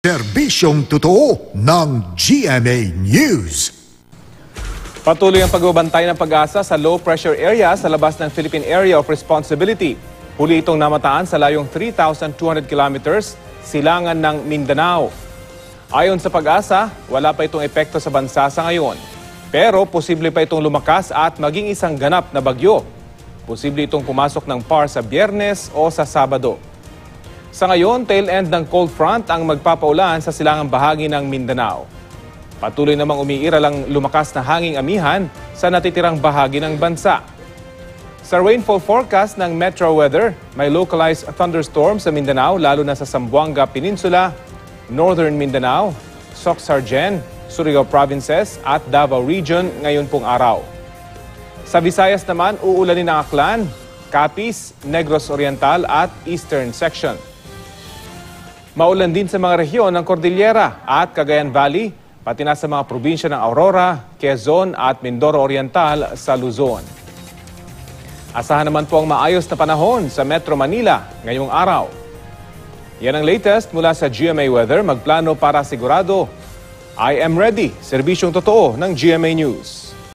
Serbisyong totoo ng GMA News. Patuloy ang pagbabantay ng Pag-asa sa low-pressure area sa labas ng Philippine Area of Responsibility. Huli itong namataan sa layong 3,200 kilometers silangan ng Mindanao. Ayon sa Pag-asa, wala pa itong epekto sa bansa sa ngayon. Pero posible pa itong lumakas at maging isang ganap na bagyo. Posible itong pumasok ng PAR sa Biyernes o sa Sabado. Sa ngayon, tail end ng cold front ang magpapaulan sa silangang bahagi ng Mindanao. Patuloy namang umiiral ang lumakas na hanging amihan sa natitirang bahagi ng bansa. Sa rainfall forecast ng Metro Weather, may localized thunderstorm sa Mindanao lalo na sa Zamboanga Peninsula, Northern Mindanao, Soc-Sargen, Surigao Provinces at Davao Region ngayon pong araw. Sa Visayas naman, uulanin ang Aklan, Capiz, Negros Oriental at Eastern Section. Maulan din sa mga rehiyon ng Cordillera at Cagayan Valley, pati na sa mga probinsya ng Aurora, Quezon at Mindoro Oriental sa Luzon. Asahan naman po ang maayos na panahon sa Metro Manila ngayong araw. Yan ang latest mula sa GMA Weather. Magplano para sigurado. I am ready. Serbisyong totoo ng GMA News.